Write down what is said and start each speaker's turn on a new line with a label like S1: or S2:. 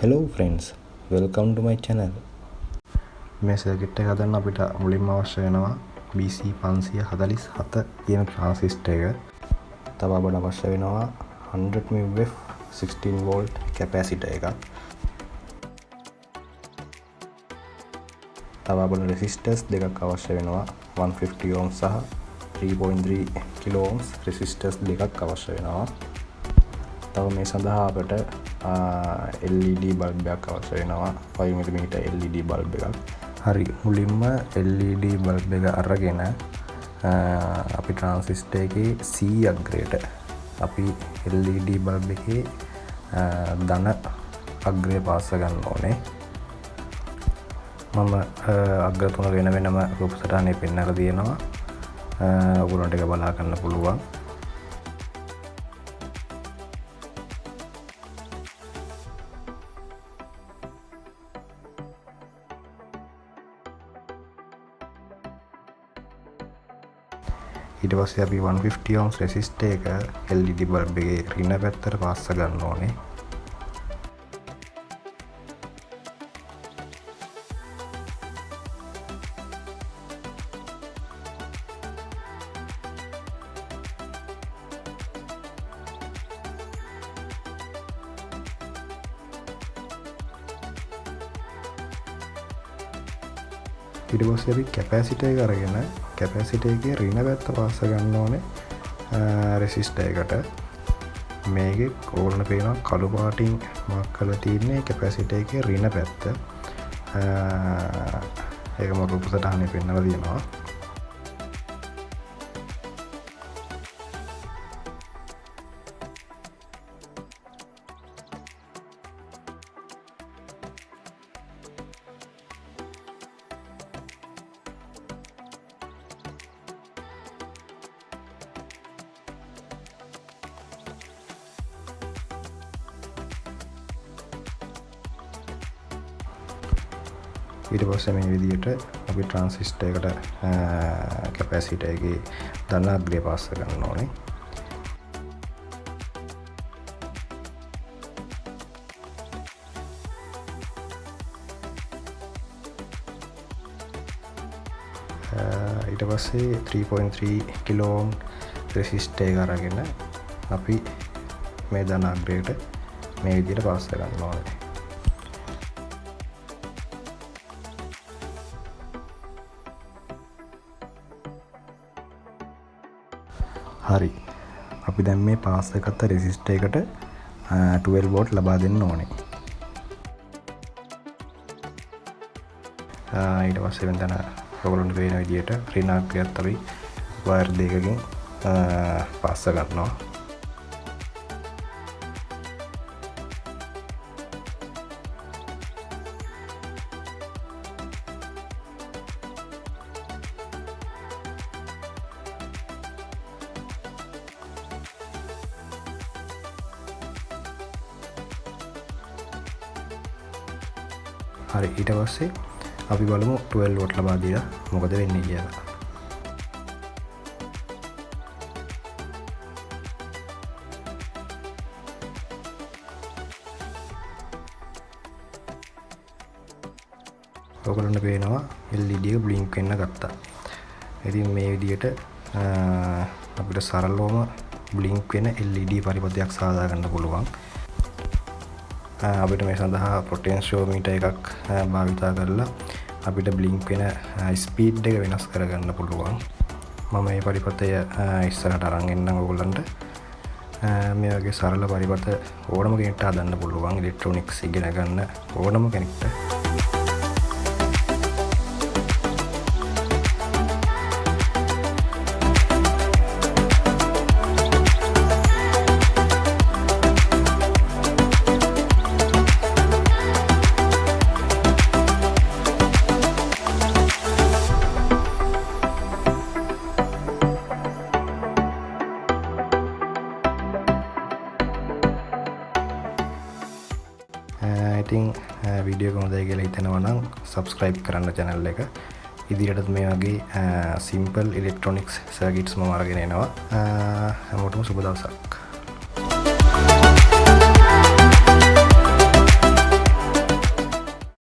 S1: Hello friends, welcome to my channel. මේ circuit එක හදන්න අපිට මුලින්ම අවශ්‍ය වෙනවා BC 547 කියන ට්‍රාන්සිස්ටර් එක. තව අපිට අවශ්‍ය වෙනවා 100 mF 16 volt කැපැසිටර් එකක්. තව අපිට රෙසිස්ටර්ස් දෙකක් අවශ්‍ය වෙනවා 150 ohms සහ 3.3 kilo ohms රෙසිස්ටර්ස් දෙකක් අවශ්‍ය වෙනවා. තව මේ සඳහා අපිට LED බල්බ් එකක් අවශ්‍ය වෙනවා 5 mm LED බල්බ් එකක්. හරි, මුලින්ම LED බල්බ් එක අරගෙන අපි ට්‍රාන්සිස්ටර් එකේ C අග්‍රයට අපි LED බල්බ් එකේ ධන අග්‍රය පාස ගන්න ඕනේ. මම අග්‍ර තුන වෙන වෙනම රූප සටහනේ පෙන්නලා තියෙනවා. ඔයගොල්ලන්ට ඒක බලා ගන්න පුළුවන්. ඊට පස්සේ අපි 150 ohms resistor එක LED bulb එකේ ඍණ පැත්තට පාස් ගන්න ඕනේ. ඊට පස්සේ අපි කැපැසිටර් එක අරගෙන කැපැසිටර් එකේ ඍණ පැත්ත පාස් ගන්න ඕනේ රෙසිස්ටර් එකට. මේකේ ඕන පේනවා කළු පාටින් මාක් කරලා තියෙන්නේ කැපැසිටර් එකේ ඍණ පැත්ත. ඒක මම රූප සටහනේ පෙන්නලා තියෙනවා. ඊට පස්සේ මේ විදිහට අපි ට්‍රාන්සිස්ටර් එකට කැපැසිටර් එකේ ධන අග්‍රය පාස් කරන්න ඕනේ. ඊට පස්සේ 3.3 kilo ohm රෙසිස්ටර් එක අරගෙන අපි මේ ධන අග්‍රයට මේ විදිහට පාස් කරන්න ඕනේ. හරි, අපි දැන් මේ පාස් කරගත්ත රෙසිස්ටර් එකට 12 volt ලබා දෙන්න ඕනේ. ඊට පස්සේ වෙන ඔයගොල්ලන්ට පේන විදිහට ඍණ අග්‍රයත් අපි වයර් දෙකකින් පාස් කරනවා. හරි, ඊට පස්සේ අපි බලමු 12 volt ලබා දීලා මොකද වෙන්නේ කියලා. ඔයගොල්ලන්ට පේනවා LED එක බ්ලින්ක් වෙන්න ගත්තා. ඉතින් මේ විදිහට අපිට සරලවම බ්ලින්ක් වෙන LED පරිපථයක් සාදා ගන්න පුළුවන්. අපිට මේ සඳහා පොටෙන්ෂියෝමීටර් එකක් භාවිතා කරලා අපිට බ්ලින්ක් වෙන ස්පීඩ් එක වෙනස් කරගන්න පුළුවන්. මම මේ පරිපථය ඉස්සරහට අරන් එන්නම් ඔයගොල්ලන්ට. මේ වගේ සරල පරිපථ ඕනම කෙනෙක්ට හදන්න පුළුවන්. ඉලෙක්ට්‍රොනික්ස් ඉගෙන ගන්න ඕනම කෙනෙක්ට. ඉතින් වීඩියෝ එක හොඳයි කියලා හිතෙනවා නම් subscribe කරන්න channel එක. ඉදිරියටත් මේ වගේ simple electronics circuits මම අරගෙන එනවා. හැමෝටම සුබ දවසක්.